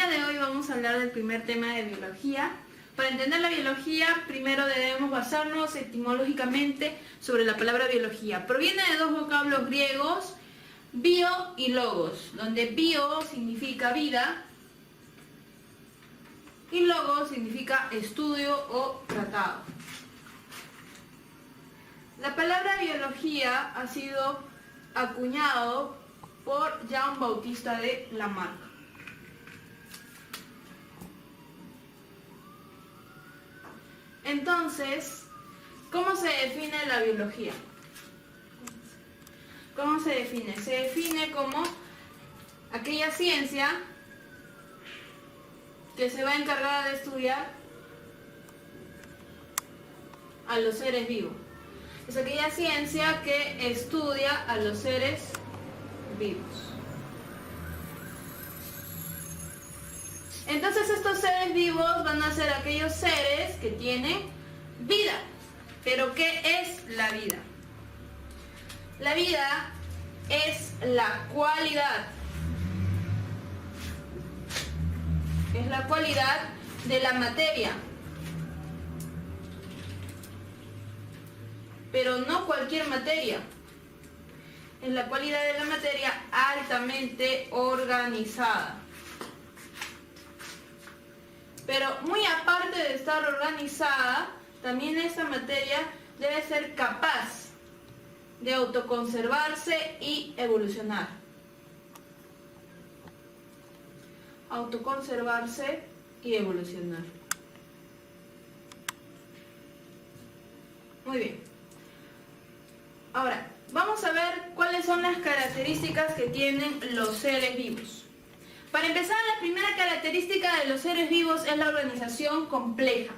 día de hoy vamos a hablar del primer tema de biología. Para entender la biología, primero debemos basarnos etimológicamente sobre la palabra biología. Proviene de dos vocablos griegos, bio y logos, donde bio significa vida y logos significa estudio o tratado. La palabra biología ha sido acuñado por Jean Bautista de Lamarck. Entonces, ¿cómo se define la biología? ¿Cómo se define? Se define como aquella ciencia que se va a encargar de estudiar a los seres vivos. Es aquella ciencia que estudia a los seres vivos. Entonces estos seres vivos van a ser aquellos seres que tienen vida. ¿Pero qué es la vida? La vida es la cualidad. Es la cualidad de la materia. Pero no cualquier materia. Es la cualidad de la materia altamente organizada. Pero muy aparte de estar organizada, también esta materia debe ser capaz de autoconservarse y evolucionar. Autoconservarse y evolucionar. Muy bien. Ahora, vamos a ver cuáles son las características que tienen los seres vivos. Para empezar, la primera característica de los seres vivos es la organización compleja.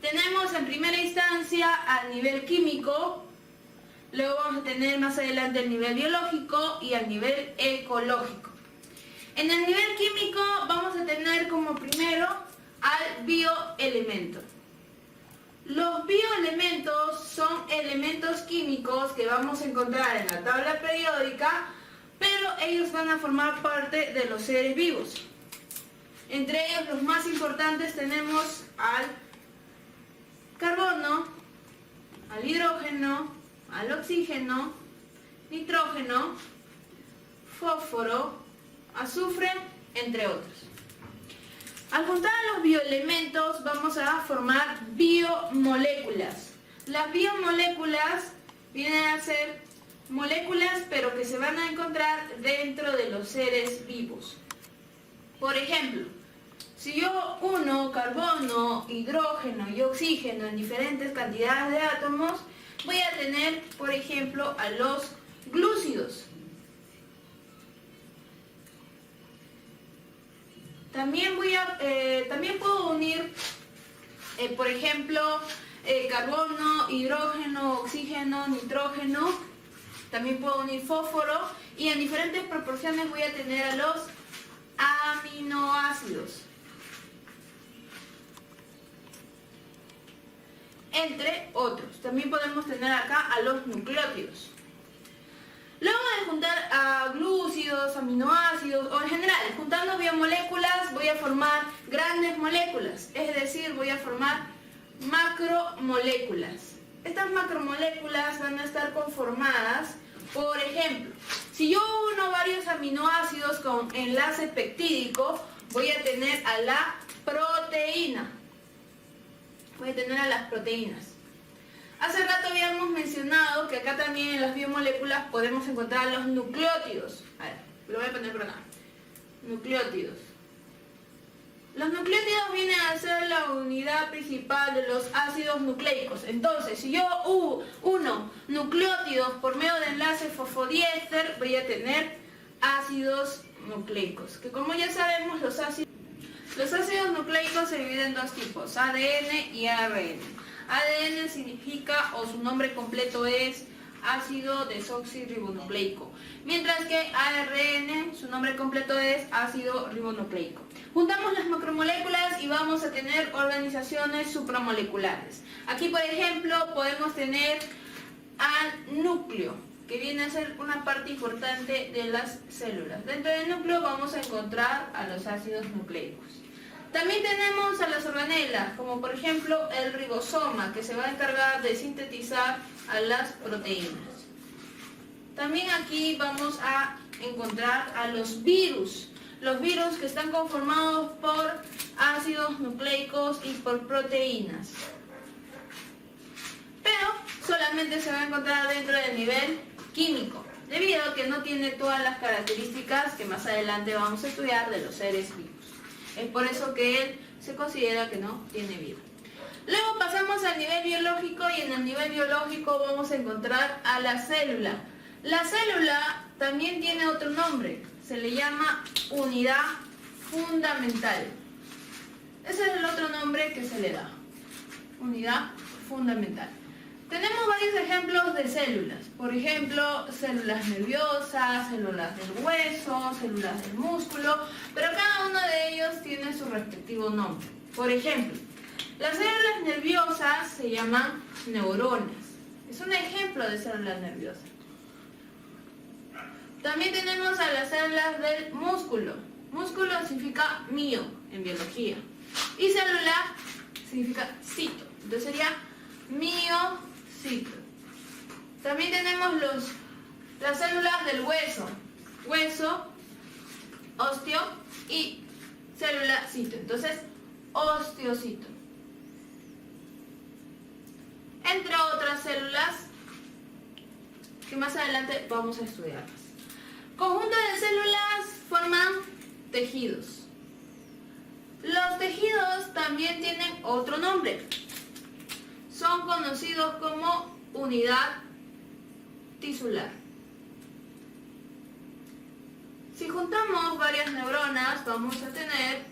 Tenemos en primera instancia al nivel químico, luego vamos a tener más adelante el nivel biológico y al nivel ecológico. En el nivel químico vamos a tener como primero al bioelemento. Los bioelementos son elementos químicos que vamos a encontrar en la tabla periódica, pero ellos van a formar parte de los seres vivos. Entre ellos los más importantes tenemos al carbono, al hidrógeno, al oxígeno, nitrógeno, fósforo, azufre, entre otros. Al juntar a los bioelementos vamos a formar biomoléculas. Las biomoléculas vienen a ser moléculas pero que se van a encontrar dentro de los seres vivos. Por ejemplo, si yo uno carbono, hidrógeno y oxígeno en diferentes cantidades de átomos, voy a tener, por ejemplo, a los glúcidos. También puedo unir, por ejemplo, carbono, hidrógeno, oxígeno, nitrógeno. También puedo unir fósforo y en diferentes proporciones voy a tener a los aminoácidos. Entre otros. También podemos tener acá a los nucleótidos. Luego de juntar a glúcidos, aminoácidos o en general, juntando biomoléculas voy a formar grandes moléculas. Es decir, voy a formar macromoléculas. Estas macromoléculas van a estar conformadas, por ejemplo, si yo uno varios aminoácidos con enlace peptídico, voy a tener a la proteína. Voy a tener a las proteínas. Hace rato habíamos mencionado que acá también en las biomoléculas podemos encontrar los nucleótidos. A ver, lo voy a poner por acá. Nucleótidos. Los nucleótidos vienen a ser la unidad principal de los ácidos nucleicos. Entonces, si yo uno nucleótidos por medio de enlace fosfodiéster, voy a tener ácidos nucleicos. Que como ya sabemos, los ácidos nucleicos se dividen en dos tipos, ADN y ARN. ADN significa, o su nombre completo es ácido desoxirribonucleico, mientras que ARN, su nombre completo es ácido ribonucleico. Juntamos las macromoléculas y vamos a tener organizaciones supramoleculares. Aquí, por ejemplo, podemos tener al núcleo. que viene a ser una parte importante de las células. Dentro del núcleo vamos a encontrar a los ácidos nucleicos. También tenemos a las organelas, como por ejemplo el ribosoma, que se va a encargar de sintetizar a las proteínas. También aquí vamos a encontrar a los virus que están conformados por ácidos nucleicos y por proteínas. Pero solamente se va a encontrar dentro del nivel químico, debido a que no tiene todas las características que más adelante vamos a estudiar de los seres vivos. Es por eso que él se considera que no tiene vida. Luego pasamos al nivel biológico y en el nivel biológico vamos a encontrar a la célula. La célula también tiene otro nombre, se le llama unidad fundamental. Ese es el otro nombre que se le da, unidad fundamental. Tenemos varios ejemplos de células, por ejemplo, células nerviosas, células del hueso, células del músculo, pero cada uno de ellos tiene su respectivo nombre. Por ejemplo, las células nerviosas se llaman neuronas. Es un ejemplo de células nerviosas. También tenemos a las células del músculo. Músculo significa mío en biología. Y célula significa cito. Entonces sería miocito. También tenemos las células del hueso. Hueso, osteo y célula cito. Entonces, osteocito. Entre otras células que más adelante vamos a estudiarlas. Conjunto de células forman tejidos. Los tejidos también tienen otro nombre. Son conocidos como unidad tisular. Si juntamos varias neuronas, vamos a tener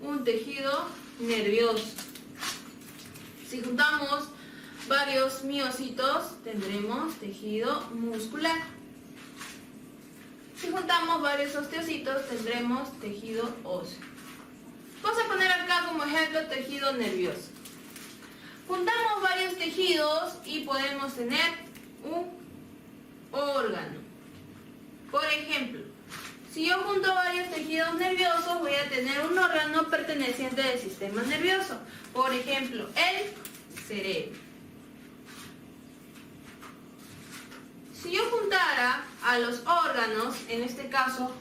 un tejido nervioso. Si juntamos varios miocitos, tendremos tejido muscular. Si juntamos varios osteocitos, tendremos tejido óseo. Vamos a poner acá como ejemplo tejido nervioso. Juntamos varios tejidos y podemos tener un órgano. Por ejemplo, si yo junto varios tejidos nerviosos, voy a tener un órgano perteneciente al sistema nervioso. Por ejemplo, el cerebro. Si yo juntara a los órganos, en este caso,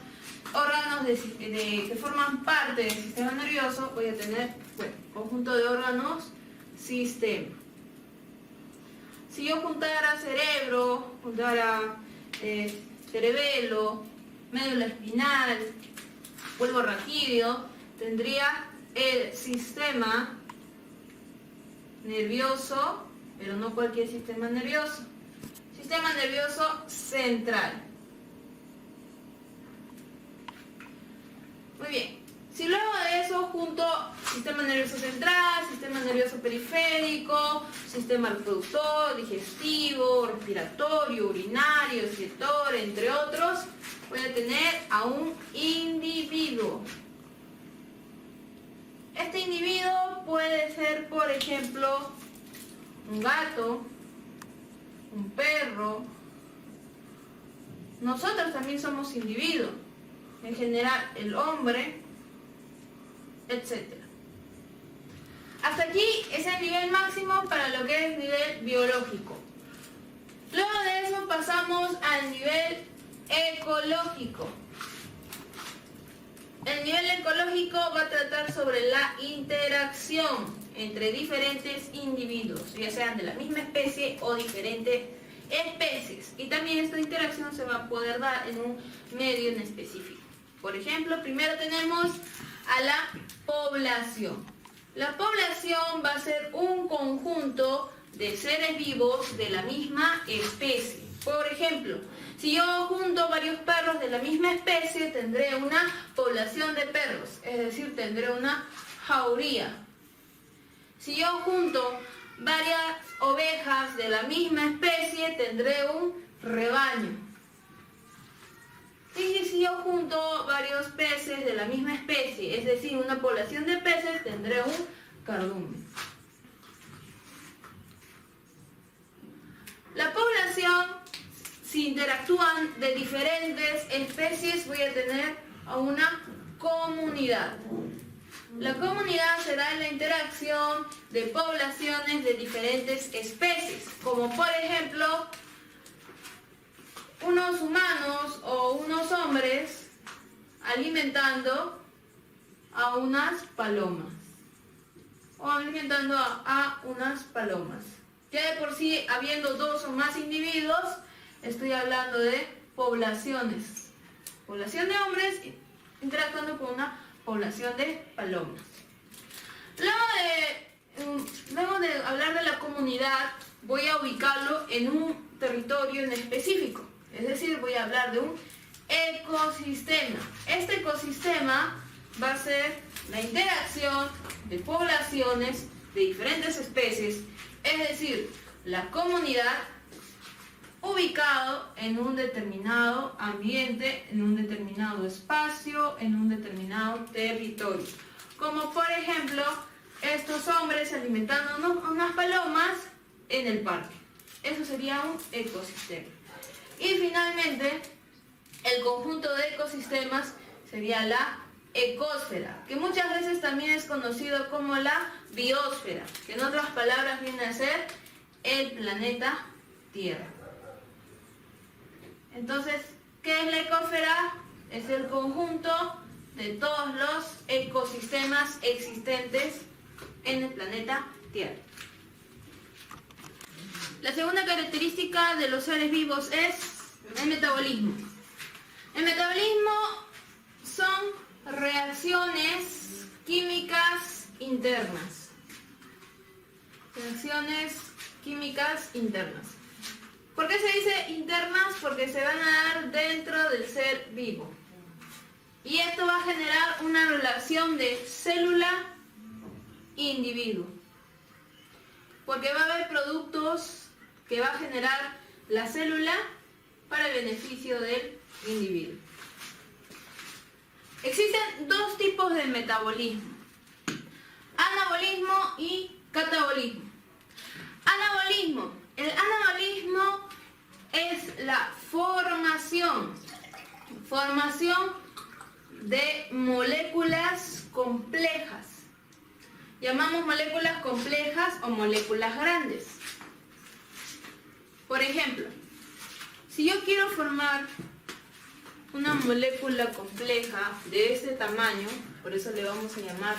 órganos que forman parte del sistema nervioso, voy a tener, conjunto de órganos, sistema. Si yo juntara cerebro, juntara cerebelo, médula espinal, bulbo raquídeo, tendría el sistema nervioso, pero no cualquier sistema nervioso. Sistema nervioso central. Muy bien. Si luego de eso junto sistema nervioso central, sistema nervioso periférico, sistema reproductor, digestivo, respiratorio, urinario, excretor, entre otros, voy a tener a un individuo. Este individuo puede ser, por ejemplo, un gato, un perro. Nosotros también somos individuos. En general, el hombre, etc. Hasta aquí es el nivel máximo para lo que es nivel biológico. Luego de eso pasamos al nivel ecológico. El nivel ecológico va a tratar sobre la interacción entre diferentes individuos, ya sean de la misma especie o diferentes especies. Y también esta interacción se va a poder dar en un medio en específico. Por ejemplo, primero tenemos a la población. La población va a ser un conjunto de seres vivos de la misma especie. Por ejemplo, si yo junto varios perros de la misma especie, tendré una población de perros, es decir, tendré una jauría. Si yo junto varias ovejas de la misma especie, tendré un rebaño. Y si yo junto varios peces de la misma especie, es decir, una población de peces, tendré un cardumen. La población, si si interactúan de diferentes especies, voy a tener a una comunidad. La comunidad será la interacción de poblaciones de diferentes especies, como por ejemplo, unos humanos o unos hombres alimentando a unas palomas. O alimentando a unas palomas. Ya de por sí, habiendo dos o más individuos, estoy hablando de poblaciones. Población de hombres interactuando con una población de palomas. Luego de hablar de la comunidad, voy a ubicarlo en un territorio en específico. Es decir, voy a hablar de un ecosistema. Este ecosistema va a ser la interacción de poblaciones de diferentes especies, es decir, la comunidad ubicado en un determinado ambiente, en un determinado espacio, en un determinado territorio. Como por ejemplo, estos hombres alimentando unas palomas en el parque. Eso sería un ecosistema. Y finalmente, el conjunto de ecosistemas sería la ecósfera, que muchas veces también es conocido como la biosfera, que en otras palabras viene a ser el planeta Tierra. Entonces, ¿qué es la ecósfera? Es el conjunto de todos los ecosistemas existentes en el planeta Tierra. La segunda característica de los seres vivos es el metabolismo. El metabolismo son reacciones químicas internas. Reacciones químicas internas. ¿Por qué se dice internas? Porque se van a dar dentro del ser vivo. Y esto va a generar una relación de célula-individuo. Porque va a haber productos que va a generar la célula para el beneficio del individuo. Existen dos tipos de metabolismo: anabolismo y catabolismo. Anabolismo. El anabolismo es la formación de moléculas complejas. Llamamos moléculas complejas o moléculas grandes. Por ejemplo, si yo quiero formar una molécula compleja de este tamaño, por eso le vamos a llamar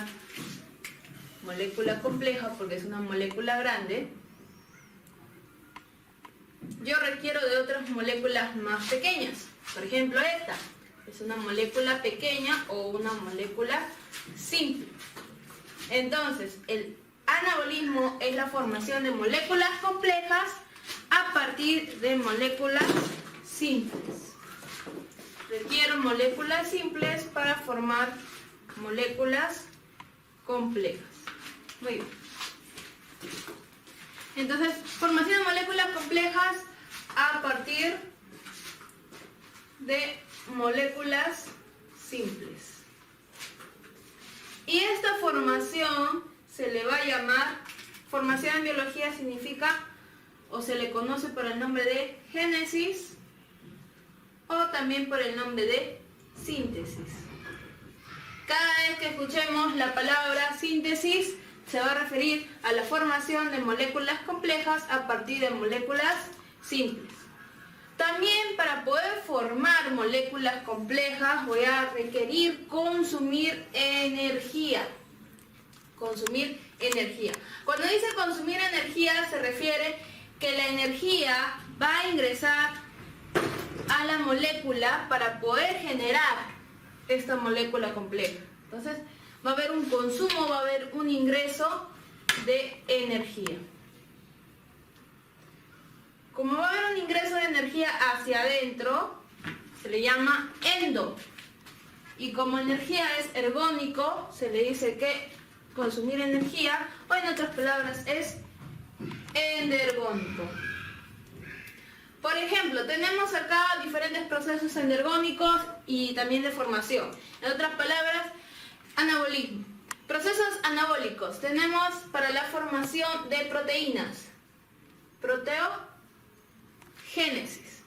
molécula compleja, porque es una molécula grande, yo requiero de otras moléculas más pequeñas. Por ejemplo, esta es una molécula pequeña o una molécula simple. Entonces, el anabolismo es la formación de moléculas complejas a partir de moléculas simples. Requiero moléculas simples para formar moléculas complejas. Muy bien. Entonces, formación de moléculas complejas a partir de moléculas simples. Y esta formación se le va a llamar, formación en biología significa, o se le conoce por el nombre de génesis, o también por el nombre de síntesis. Cada vez que escuchemos la palabra síntesis, se va a referir a la formación de moléculas complejas a partir de moléculas simples. También para poder formar moléculas complejas voy a requerir consumir energía. Consumir energía. Cuando dice consumir energía se refiere que la energía va a ingresar a la molécula para poder generar esta molécula compleja. Entonces va a haber un consumo, va a haber un ingreso de energía. Como va a haber un ingreso de energía hacia adentro, se le llama endo. Y como energía es ergónico, se le dice que consumir energía, o en otras palabras, es endergónico. Por ejemplo, tenemos acá diferentes procesos endergónicos y también de formación. En otras palabras, anabolismo. Procesos anabólicos. Tenemos para la formación de proteínas. Proteogénesis.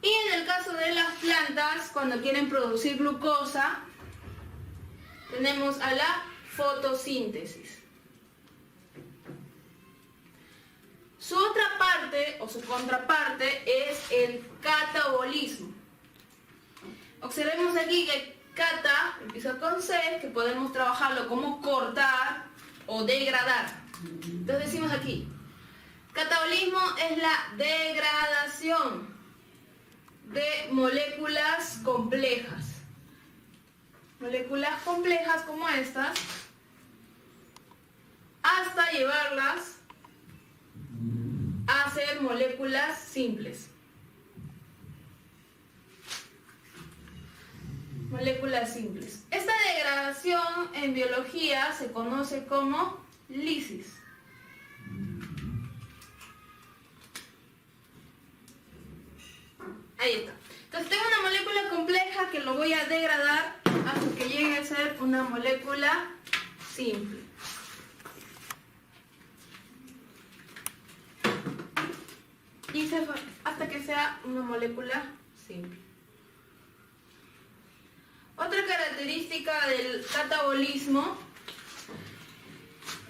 Y en el caso de las plantas, cuando quieren producir glucosa, tenemos a la fotosíntesis. Su otra parte o su contraparte es el catabolismo. Observemos aquí que cata empieza con C, que podemos trabajarlo como cortar o degradar. Entonces decimos aquí, catabolismo es la degradación de moléculas complejas. Moléculas complejas como estas, hasta llevarlas a ser moléculas simples. Moléculas simples. Esta degradación en biología se conoce como lisis. Ahí está. Entonces tengo una molécula compleja que lo voy a degradar hasta que llegue a ser una molécula simple. Y hasta que sea una molécula simple. Otra característica del catabolismo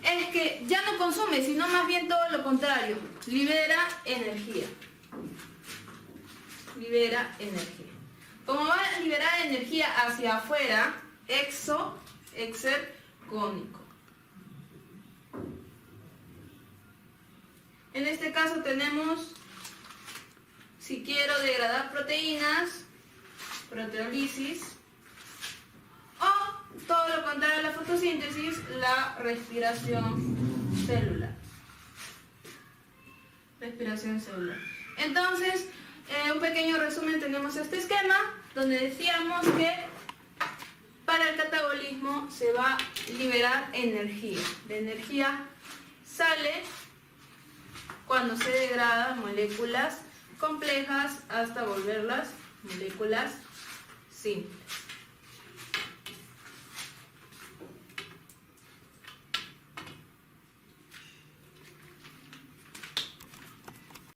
es que ya no consume, sino más bien todo lo contrario, libera energía. Libera energía. Como va a liberar energía hacia afuera, exergónico. En este caso tenemos, si quiero degradar proteínas, proteólisis, o todo lo contrario a la fotosíntesis, la respiración celular. Respiración celular. Entonces, un pequeño resumen, tenemos este esquema donde decíamos que para el catabolismo se va a liberar energía. La energía sale cuando se degradan moléculas complejas hasta volverlas moléculas simples.